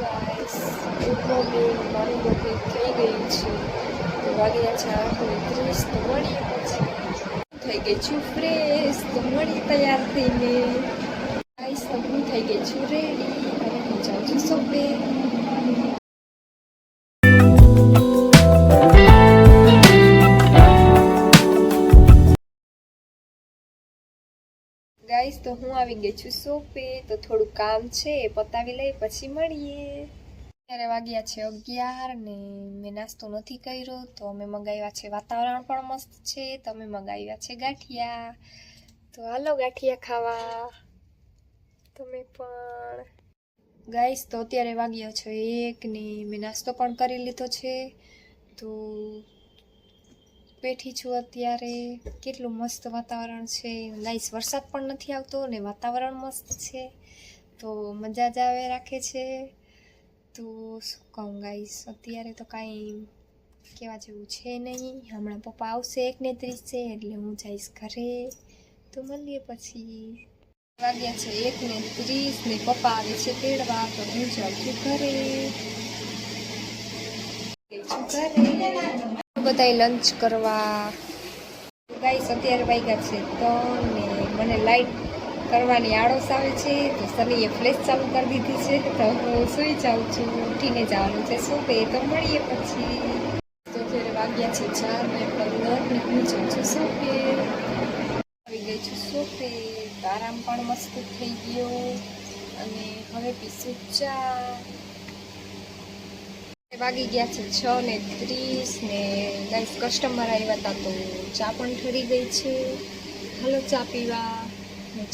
Guys good morning. મારું morning થઈ ગયું છે. તો વાગ્યા છે 8:30. તો મળીએ પછી. થઈ ગઈ છું ફ્રેશ. તો મળી તૈયાર થઈને. ગાઈસ તો હું થઈ ગઈ છું રેડી. હવે હું જાઉં છું શોપે. ગાઈસ તો હું આવી ગઈ છું શોપે. તો થોડું કામ છે એ પતાવી લઈ પછી મળીએ. અત્યારે વાગ્યા છે 11 ને મેં નાસ્તો નથી કર્યો. તો અમે મંગાવ્યા છે, વાતાવરણ પણ મસ્ત છે, તો અમે મંગાવ્યા છે ગાંઠિયા. તો હાલો ગાંઠિયા ખાવા તમે પણ. ગાઈસ તો અત્યારે વાગ્યા છે 1 ને મેં નાસ્તો પણ કરી લીધો છે. તો બેઠી છું અત્યારે. કેટલું મસ્ત વાતાવરણ છે ગાઈસ. વરસાદ પણ નથી આવતો ને વાતાવરણ મસ્ત છે, તો મજા જ આવે રાખે છે. તો શું કહું ગાઈસ, અત્યારે તો કાંઈ કહેવા જેવું છે નહીં. હમણાં પપ્પા આવશે 1:30 છે એટલે હું જઈશ ઘરે. તો મળીએ પછી. વાગ્યા છે 1:30 ને પપ્પા આવે છે તેડવા. તો હું જાઉં છું ઘરે. બધાય લંચ કરવા. ગાઈસ અત્યારે વાગ્યા છે 3 ને મને લાઈટ કરવાની આળસ આવે છે. તો સનીએ ફ્લેશ ચાલુ કરી દીધી છે. તો હું સૂઈ જાઉં છું. ઉઠીને જવાનું છે શોપે. તો મળીએ પછી. તો અત્યારે વાગ્યા છે 4:15 ને હું જાઉં છું શોપે. આવી ગઈ છું શોપે. આરામ પણ મસ્ત થઈ ગયો. અને હવે પીશું ચા. વાગી ગયા છે 6:30 ને ગાઈસ કસ્ટમર આવ્યા હતા તો ચા પણ ઠરી ગઈ છે. હાલો ચા પીવા.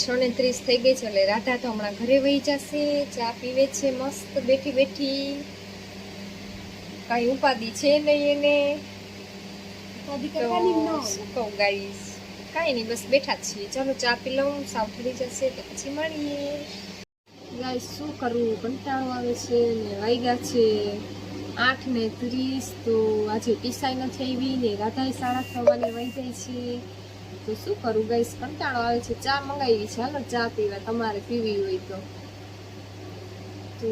6:30 થઈ ગઈ છે એટલે રાધા તો હમણાં ઘરે વહી જશે. ચા પીવે છે મસ્ત બેઠી બેઠી. કાંઈ ઉપાધિ છે નહીં એને. શું કહું ગાઈસ, કાંઈ નહીં, બસ બેઠા જ છીએ. ચાલો ચા પી લઉં, સાવ ઠરી જશે તો પછી મળીએ. ગાઈસ શું કરવું, કંટાળો આવે છે ને વાગ્યા છે 8:30. તો આજે ટીસાઈ નથી આવી ને રાધાએ 6:30 વહી જાય છે. તો શું કરું ગાઈસ, કંટાળો આવે છે. ચા મંગાવી છે, હાલો ચા પીવા, તમારે પીવી હોય તો. તો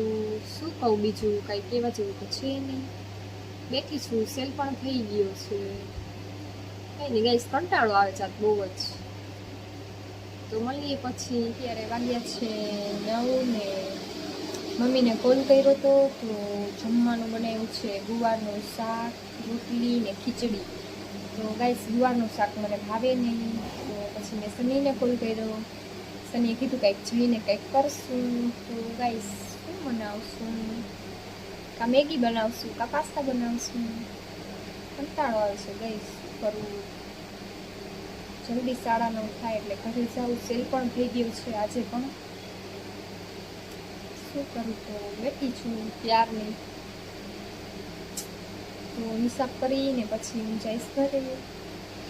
શું કહું બીજું, કાંઈ કહેવા જેવું તો છે નહીં. બેઠી છું, સેલ પણ થઈ ગયો છે. કંઈ નહીં ગાઈસ, કંટાળો આવે છે બહુ જ. તો મળીએ પછી. અત્યારે વાગ્યા છે 9 ને મમ્મીને કોલ કર્યો હતો. તો જમવાનું બનાવ્યું છે ગુવારનું શાક, રોટલી ને ખીચડી. તો ગાઈસ ગુવારનું શાક મને ભાવે નહીં. તો પછી મેં સનીને કોલ કર્યો. સનીએ કીધું કંઈક જઈને કંઈક કરશું. તો ગાઈસ શું બનાવશું, કાં મેગી બનાવશું કાં પાસ્તા બનાવશું. કંટાળો આવે છે ગાઈસ, શું કરવું. જલ્દી 9:30 થાય એટલે ઘરે જાઉં. સેલ પણ થઈ ગયું છે આજે પણ. શું કરું, તો બેઠી છું ત્યારની. તો હિસાબ કરીને પછી હું જઈશ ઘરે.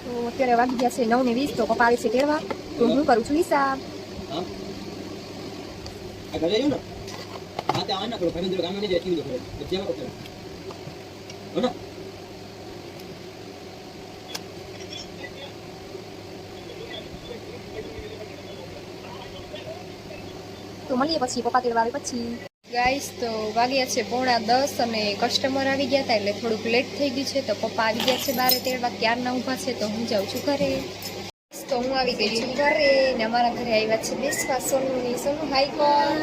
તો અત્યારે વાગી ગયા છે 9:20. તો પપ્પા આવે છે તેડવા. તો હું કરું છું હિસાબ. તો મળીએ પછી પપ્પા તેડવા આવે પછી. ગાઈસ તો વાગ્યા છે 9:45 અને કસ્ટમર આવી ગયા હતા એટલે થોડુંક લેટ થઈ ગયું છે. તો પપ્પા આવી ગયા છે બારે તેડવા, ક્યારના ઊભા છે. તો હું જાઉં છું ઘરે. તો હું આવી ગઈ છું ઘરે ને અમારા ઘરે આવ્યા છે બેસવા સોનુની. સોનુ હાઈ કોલ.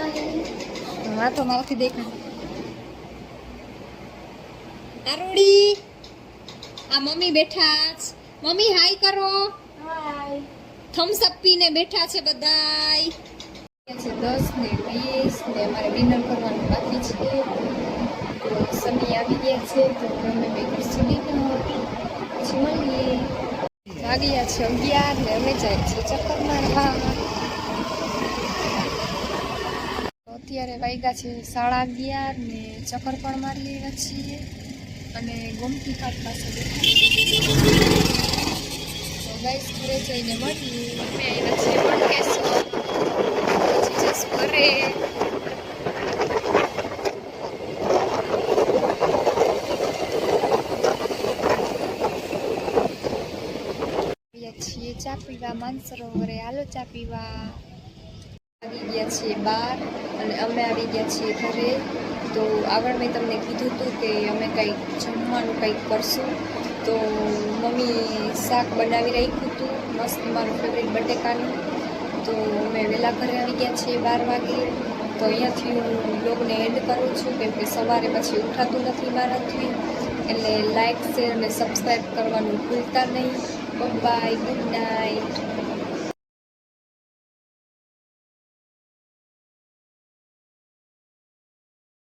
હા તો મારાથી દેખાય. આરોડી આ મમ્મી બેઠા છે. મમ્મી હાઈ કરો. હાય. થમ્સ અપ પીને બેઠા છે બધાય. 10:20 ને અમારે ડિનર કરવાનું બાકી છે. તો સની આવી ગયા છે તો અમે બે કરશું ડિનર. પછી મળીએ. વાગ્યા છે 11 ને અમે જાય છે ચક્કર મારવા. અત્યારે વાગ્યા છે 11:30 ને ચક્કર પણ મારી આવ્યા છીએ અને ગોમતી ઘાટ પાસે બેઠા. તો ગાઈસ ઘરે જઈને મળીએ. અમે આવ્યા છીએ મણકેશ્વર. ઘરે છીએ ચા પીવા માનસરોવરે. હાલો ચા પીવા. આવી ગયા છીએ 12 અને અમે આવી ગયા છીએ ઘરે. તો આગળ મેં તમને કીધું હતું કે અમે કંઈક જમવાનું કંઈક કરશું. તો મમ્મી શાક બનાવી રાખ્યું હતું મસ્ત મારું ફેવરેટ બટેકાનું. તો અમે વહેલા ઘરે આવી ગયા છીએ 12 વાગે. તો અહીંયાથી હું બ્લોગને એન્ડ કરું છું, કેમ કે સવારે પછી ઉઠાતું નથી મારાથી. એટલે લાઇક શેર અને સબસ્ક્રાઈબ કરવાનું ભૂલતા નહીં. Bye, good night.